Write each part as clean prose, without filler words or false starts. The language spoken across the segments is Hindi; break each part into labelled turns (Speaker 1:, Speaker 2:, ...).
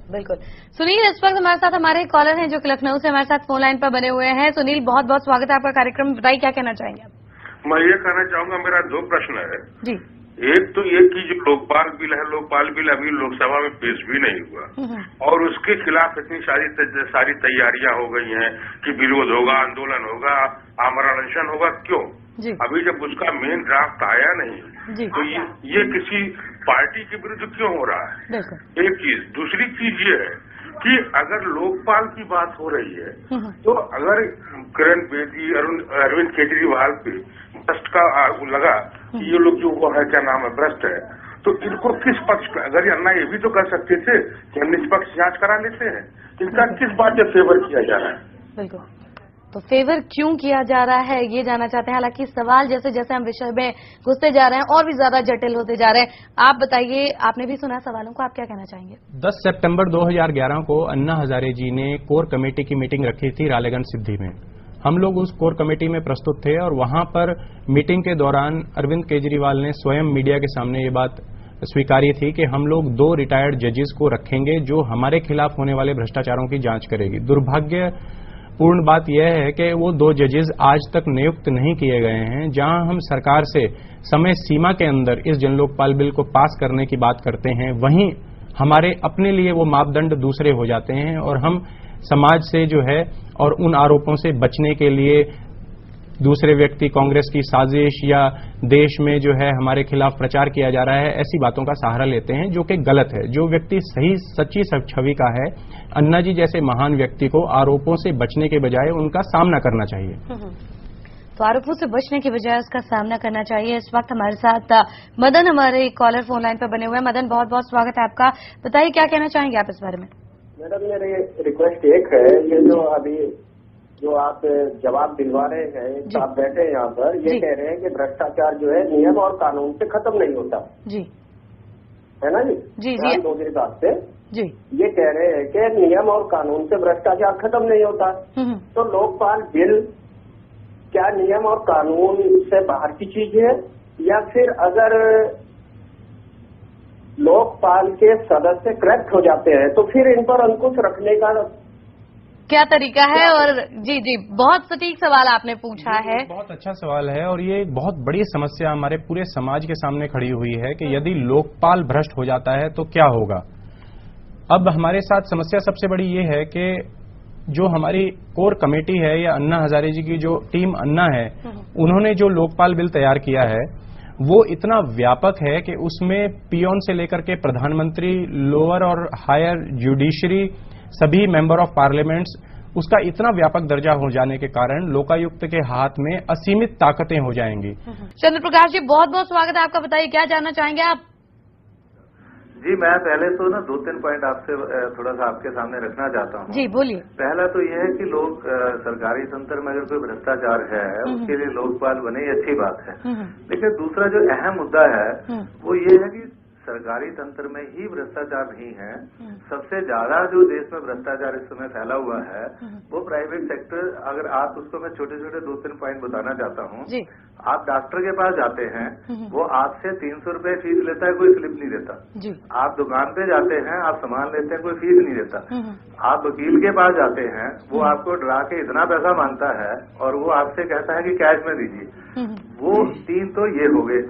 Speaker 1: बिल्कुल। सुनील, इस वक्त हमारे साथ हमारे कॉलर हैं जो कि लखनऊ से हमारे साथ फोन लाइन पर बने हुए हैं। सुनील, बहुत बहुत स्वागत है आपका कार्यक्रम। बताइए क्या कहना चाहेंगे आप?
Speaker 2: मैं ये कहना चाहूंगा, मेरा दो प्रश्न है
Speaker 1: जी।
Speaker 2: एक तो ये कि जो लोकपाल बिल है, लोकपाल बिल अभी लोकसभा में पेश भी नहीं हुआ और उसके खिलाफ इतनी सारी तैयारियां हो गई हैं कि विरोध होगा, आंदोलन होगा, आमरण अनशन होगा। क्यों? अभी जब उसका मेन ड्राफ्ट आया नहीं तो ये किसी पार्टी के विरुद्ध क्यों हो रहा है? एक चीज। दूसरी चीज ये है कि अगर लोकपाल की बात हो रही है तो अगर किरण बेदी, अरविंद केजरीवाल पे भ्रष्ट का लगा कि ये लोग जो वो है, क्या नाम है, भ्रष्ट है, तो इनको किस पक्ष का, अगर अन्ना ये भी तो कर सकते थे कि हम निष्पक्ष जांच करा लेते हैं, इनका किस बात से फेवर किया जा रहा है?
Speaker 1: बिल्कुल। तो फेवर क्यों किया जा रहा है ये जानना चाहते हैं। हालांकि सवाल जैसे जैसे हम विषय में घुसते जा रहे हैं और भी ज्यादा जटिल होते जा रहे हैं। आप बताइए, आपने भी सुना सवालों को, आप क्या कहना चाहेंगे?
Speaker 3: 10 सितंबर 2011 को अन्ना हजारे जी ने कोर कमेटी की मीटिंग रखी थी रालेगंज सिद्धि में। हम लोग उस कोर कमेटी में प्रस्तुत थे और वहां पर मीटिंग के दौरान अरविंद केजरीवाल ने स्वयं मीडिया के सामने ये बात स्वीकारी थी कि हम लोग 2 रिटायर्ड जजेस को रखेंगे जो हमारे खिलाफ होने वाले भ्रष्टाचारों की जांच करेगी। दुर्भाग्यपूर्ण बात यह है कि वो 2 जजेस आज तक नियुक्त नहीं किए गए हैं। जहां हम सरकार से समय सीमा के अंदर इस जन लोकपाल बिल को पास करने की बात करते हैं, वहीं हमारे अपने लिए वो मापदंड दूसरे हो जाते हैं और हम समाज से जो है और उन आरोपों से बचने के लिए दूसरे व्यक्ति, कांग्रेस की साजिश या देश में जो है हमारे खिलाफ प्रचार किया जा रहा है, ऐसी बातों का सहारा लेते हैं जो कि गलत है। जो व्यक्ति सही सच्ची छवि का है, अन्ना जी जैसे महान व्यक्ति को आरोपों से बचने के बजाय उनका सामना करना चाहिए।
Speaker 1: तो आरोपों से बचने के बजाय उसका सामना करना चाहिए। इस वक्त हमारे साथ मदन, हमारे कॉलर फोन लाइन पर बने हुए हैं। मदन, बहुत बहुत स्वागत है आपका। बताइए क्या कहना चाहेंगे आप इस बारे में?
Speaker 4: मैडम, मेरी रिक्वेस्ट एक है, ये जो अभी जो आप जवाब दिलवा रहे हैं, आप बैठे हैं यहाँ पर, ये कह रहे हैं कि भ्रष्टाचार जो है नियम और कानून से खत्म नहीं होता जी, है ना जी? जी जी। दूसरी बात से जी ये कह रहे हैं कि नियम और कानून से भ्रष्टाचार खत्म नहीं होता। तो लोकपाल बिल क्या नियम और कानून से बाहर की चीज है, या फिर अगर लोकपाल के सदस्य करप्ट हो जाते हैं तो फिर इन पर अंकुश रखने का
Speaker 1: क्या तरीका है? और जी जी, बहुत सटीक सवाल आपने पूछा है।
Speaker 3: बहुत अच्छा सवाल है और ये एक बहुत बड़ी समस्या हमारे पूरे समाज के सामने खड़ी हुई है कि यदि लोकपाल भ्रष्ट हो जाता है तो क्या होगा। अब हमारे साथ समस्या सबसे बड़ी ये है कि जो हमारी कोर कमेटी है या अन्ना हजारे जी की जो टीम अन्ना है, उन्होंने जो लोकपाल बिल तैयार किया है वो इतना व्यापक है कि उसमें पियोन से लेकर के प्रधानमंत्री, लोअर और हायर जुडिशरी, सभी मेंबर ऑफ पार्लियामेंट्स, उसका इतना व्यापक दर्जा हो जाने के कारण लोकायुक्त के हाथ में असीमित ताकतें हो जाएंगी।
Speaker 1: चंद्र प्रकाश जी, बहुत बहुत स्वागत है आपका। बताइए क्या जानना चाहेंगे आप?
Speaker 5: जी, मैं पहले तो ना 2-3 पॉइंट आपसे थोड़ा सा आपके सामने रखना चाहता हूँ।
Speaker 1: जी बोलिए।
Speaker 5: पहला तो यह है कि लोग सरकारी तंत्र में अगर कोई भ्रष्टाचार है उसके लिए लोकपाल बने, ये अच्छी बात है। लेकिन दूसरा जो अहम मुद्दा है वो ये है कि सरकारी तंत्र में ही भ्रष्टाचार नहीं है। सबसे ज्यादा जो देश में भ्रष्टाचार इस समय फैला हुआ है वो प्राइवेट सेक्टर। अगर आप उसको मैं छोटे छोटे 2-3 पॉइंट बताना चाहता हूँ। आप डॉक्टर के पास जाते हैं, वो आपसे 300 रुपए फीस लेता है, कोई स्लिप नहीं देता। आप दुकान पे जाते हैं, आप सामान लेते हैं, कोई फीस नहीं देता। आप वकील के पास जाते हैं, वो आपको डरा के इतना पैसा मांगता है और वो आपसे कहता है कि कैश में दीजिए। वो 3 तो ये हो गए।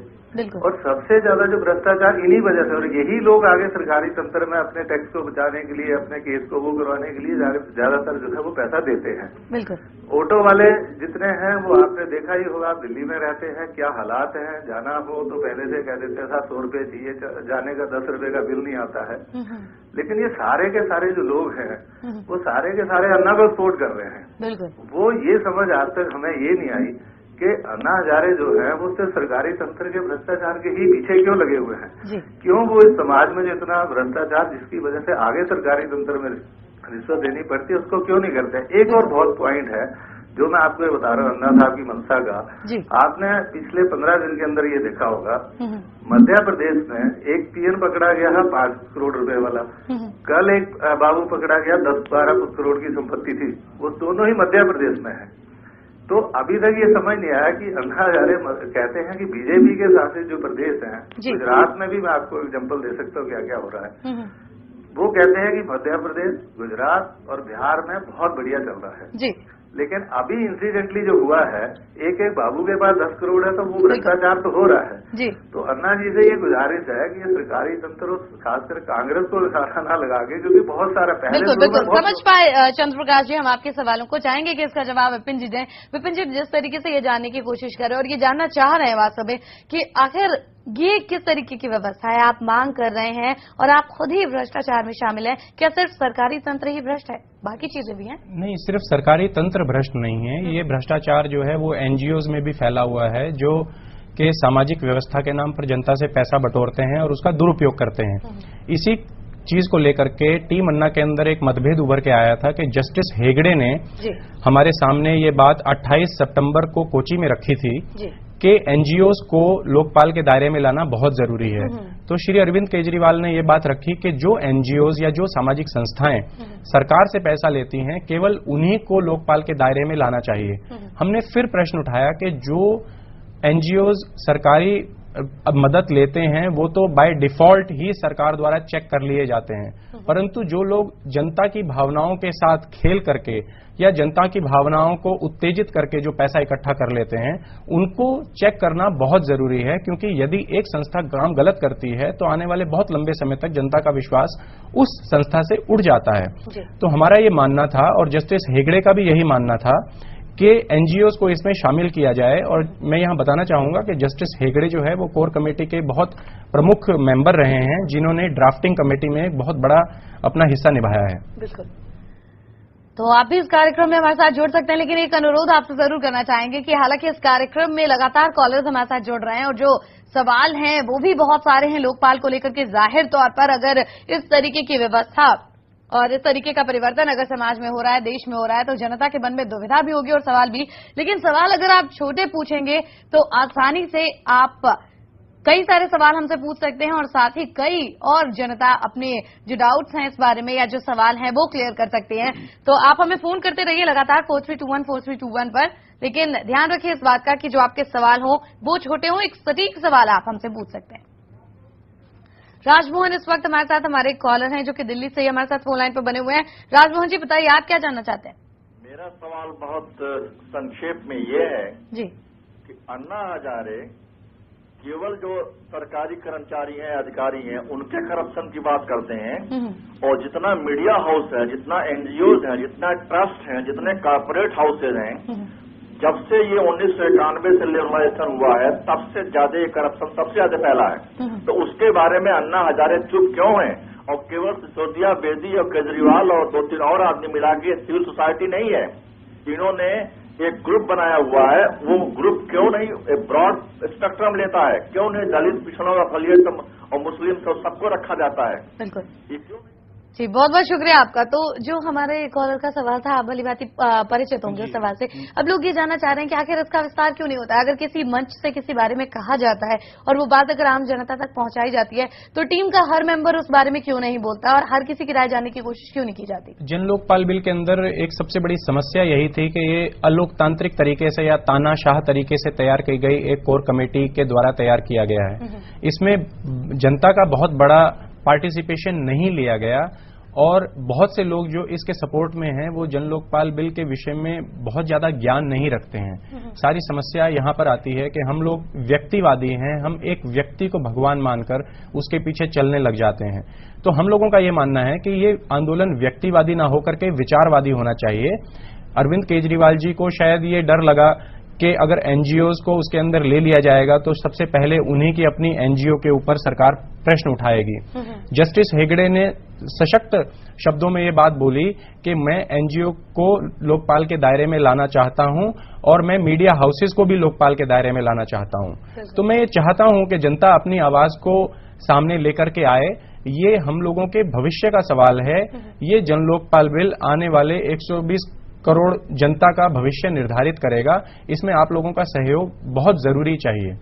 Speaker 5: और सबसे ज्यादा जो भ्रष्टाचार इन्हीं वजह से, और यही लोग आगे सरकारी तंत्र में अपने टैक्स को बचाने के लिए, अपने केस को वो करवाने के लिए ज्यादातर जो है वो पैसा देते हैं। ऑटो वाले जितने हैं वो आपने देखा ही होगा, आप दिल्ली में रहते हैं, क्या हालात हैं। जाना हो तो पहले से कह देते था 100 रुपए चाहिए, जाने का 10 रुपए का बिल नहीं आता है। लेकिन ये सारे के सारे जो लोग हैं वो सारे के सारे अन्ना को सपोर्ट कर रहे हैं। वो ये समझ आज तक हमें ये नहीं आई कि अन्ना हजारे जो है वो सिर्फ सरकारी तंत्र के भ्रष्टाचार के ही पीछे क्यों लगे हुए हैं। क्यों वो इस समाज में जो इतना भ्रष्टाचार जिसकी वजह से आगे सरकारी तंत्र में रिश्वत देनी पड़ती है उसको क्यों नहीं करते। एक और बहुत पॉइंट है जो मैं आपको बता रहा हूँ अन्ना साहब की मंशा का। आपने पिछले 15 दिन के अंदर ये देखा होगा, मध्य प्रदेश में एक पीएन पकड़ा गया है 5 करोड़ रुपए वाला। कल एक बाबू पकड़ा गया 10-12 करोड़ की संपत्ति थी, वो दोनों ही मध्य प्रदेश में है। तो अभी तक ये समझ नहीं आया कि अन्ना हजारे कहते हैं कि बीजेपी के शासित जो प्रदेश हैं, गुजरात में भी मैं आपको एग्जांपल दे सकता हूँ क्या क्या हो रहा है। वो कहते हैं कि मध्य प्रदेश, गुजरात और बिहार में बहुत बढ़िया चल रहा है
Speaker 1: जी।
Speaker 5: लेकिन अभी इंसिडेंटली जो हुआ है, एक बाबू के पास 10 करोड़ है तो वो भ्रष्टाचार तो हो रहा है जी। तो अन्ना जी से ये गुजारिश है कि ये सरकारी तंत्र खासकर कांग्रेस को ना लगा के, क्योंकि बहुत सारा पहले
Speaker 1: बिल्कुल समझ पाए चंद्र प्रकाश जी। हम आपके सवालों को चाहेंगे कि इसका जवाब विपिन जी दें। विपिन जी, जिस तरीके से ये जानने की कोशिश कर रहे हैं और ये जानना चाह रहे हैं वास्तव में कि आखिर ये किस तरीके की व्यवस्था है, आप मांग कर रहे हैं और आप खुद ही भ्रष्टाचार में शामिल हैं, क्या सिर्फ सरकारी तंत्र ही भ्रष्ट है, बाकी चीजें भी हैं? नहीं,
Speaker 3: सिर्फ सरकारी तंत्र भ्रष्ट नहीं है, ये भ्रष्टाचार जो है वो एनजीओज में भी फैला हुआ है, जो कि सामाजिक व्यवस्था के नाम पर जनता से पैसा बटोरते हैं और उसका दुरुपयोग करते हैं। इसी चीज को लेकर के टीम अन्ना के अंदर एक मतभेद उभर के आया था कि जस्टिस हेगड़े ने हमारे सामने ये बात 28 सितंबर को कोची में रखी थी कि एनजीओज को लोकपाल के दायरे में लाना बहुत जरूरी है। तो श्री अरविंद केजरीवाल ने ये बात रखी कि जो एनजीओज या जो सामाजिक संस्थाएं सरकार से पैसा लेती हैं, केवल उन्हीं को लोकपाल के दायरे में लाना चाहिए। हमने फिर प्रश्न उठाया कि जो एनजीओज सरकारी मदद लेते हैं वो तो बाय डिफॉल्ट ही सरकार द्वारा चेक कर लिए जाते हैं, परंतु जो लोग जनता की भावनाओं के साथ खेल करके या जनता की भावनाओं को उत्तेजित करके जो पैसा इकट्ठा कर लेते हैं, उनको चेक करना बहुत जरूरी है, क्योंकि यदि एक संस्था काम गलत करती है तो आने वाले बहुत लंबे समय तक जनता का विश्वास उस संस्था से उड़ जाता है। तो हमारा ये मानना था और जस्टिस हेगड़े का भी यही मानना था कि एनजीओज को इसमें शामिल किया जाए। और मैं यहां बताना चाहूंगा कि जस्टिस हेगड़े जो है वो कोर कमेटी के बहुत प्रमुख मेंबर रहे हैं, जिन्होंने ड्राफ्टिंग कमेटी में एक बहुत बड़ा अपना हिस्सा निभाया है।
Speaker 1: बिल्कुल, तो आप भी इस कार्यक्रम में हमारे साथ जुड़ सकते हैं, लेकिन एक अनुरोध आपसे जरूर करना चाहेंगे कि हालांकि इस कार्यक्रम में लगातार कॉलर्स हमारे साथ जुड़ रहे हैं और जो सवाल हैं वो भी बहुत सारे हैं लोकपाल को लेकर के। जाहिर तौर पर अगर इस तरीके की व्यवस्था और इस तरीके का परिवर्तन अगर समाज में हो रहा है, देश में हो रहा है, तो जनता के मन में दुविधा भी होगी और सवाल भी। लेकिन सवाल अगर आप छोटे पूछेंगे तो आसानी से आप कई सारे सवाल हमसे पूछ सकते हैं और साथ ही कई और जनता अपने जो डाउट्स हैं इस बारे में या जो सवाल हैं वो क्लियर कर सकते हैं। तो आप हमें फोन करते रहिए लगातार 4321 पर, लेकिन ध्यान रखिए इस बात का कि जो आपके सवाल हो वो छोटे हों, एक सटीक सवाल आप हमसे पूछ सकते हैं। राजमोहन इस वक्त हमारे साथ हमारे कॉलर हैं जो कि दिल्ली से हमारे साथ फोन लाइन पर बने हुए हैं। राजमोहन जी, बताइए आप क्या जानना चाहते हैं?
Speaker 6: मेरा सवाल बहुत संक्षेप में ये है
Speaker 1: जी
Speaker 6: कि अन्ना हजारे केवल जो सरकारी कर्मचारी हैं, अधिकारी हैं, उनके करप्शन की बात करते हैं, और जितना मीडिया हाउस है, जितना एनजीओज है, जितना ट्रस्ट है, जितने कॉर्पोरेट हाउसेज हैं, जब से ये 1991 से लिबरलाइजेशन हुआ है तब से ज्यादा ये करप्शन सबसे ज्यादा फैला है। तो उसके बारे में अन्ना हजारे चुप क्यों हैं? और केवल सिसोदिया, बेदी और केजरीवाल और 2-3 और आदमी मिला के सिविल सोसाइटी नहीं है, इन्होंने एक ग्रुप बनाया हुआ है। वो ग्रुप क्यों नहीं ब्रॉड स्पेक्ट्रम लेता है? क्यों नहीं दलित, पिछड़ों, दलित और मुस्लिम सबको रखा जाता है?
Speaker 1: बिल्कुल
Speaker 6: ये क्यों?
Speaker 1: जी, बहुत बहुत शुक्रिया आपका। तो जो हमारे कॉलर का सवाल था, आप भली भांति परिचित होंगे उस सवाल से। अब लोग ये जानना चाह रहे हैं कि आखिर इसका विस्तार क्यों नहीं होता है? अगर किसी मंच से किसी बारे में कहा जाता है और वो बात अगर आम जनता तक पहुंचाई जाती है तो टीम का हर मेंबर उस बारे में क्यों नहीं बोलता और हर किसी की राय जानने की कोशिश क्यों नहीं की जाती?
Speaker 3: जन लोकपाल बिल के अंदर एक सबसे बड़ी समस्या यही थी कि ये अलोकतांत्रिक तरीके से या तानाशाह तरीके से तैयार की गई एक कोर कमेटी के द्वारा तैयार किया गया है। इसमें जनता का बहुत बड़ा पार्टिसिपेशन नहीं लिया गया और बहुत से लोग जो इसके सपोर्ट में हैं वो जन लोकपाल बिल के विषय में बहुत ज्यादा ज्ञान नहीं रखते हैं। सारी समस्या यहाँ पर आती है कि हम लोग व्यक्तिवादी हैं, हम एक व्यक्ति को भगवान मानकर उसके पीछे चलने लग जाते हैं। तो हम लोगों का ये मानना है कि ये आंदोलन व्यक्तिवादी ना होकर के विचारवादी होना चाहिए। अरविंद केजरीवाल जी को शायद ये डर लगा कि अगर एनजीओज को उसके अंदर ले लिया जाएगा तो सबसे पहले उन्हीं की अपनी एनजीओ के ऊपर सरकार प्रश्न उठाएगी। जस्टिस हेगड़े ने सशक्त शब्दों में ये बात बोली कि मैं एनजीओ को लोकपाल के दायरे में लाना चाहता हूं और मैं मीडिया हाउसेस को भी लोकपाल के दायरे में लाना चाहता हूं। तो मैं ये चाहता हूं कि जनता अपनी आवाज को सामने लेकर के आए। ये हम लोगों के भविष्य का सवाल है। ये जन लोकपाल बिल आने वाले 120 करोड़ जनता का भविष्य निर्धारित करेगा। इसमें आप लोगों का सहयोग बहुत जरूरी चाहिए।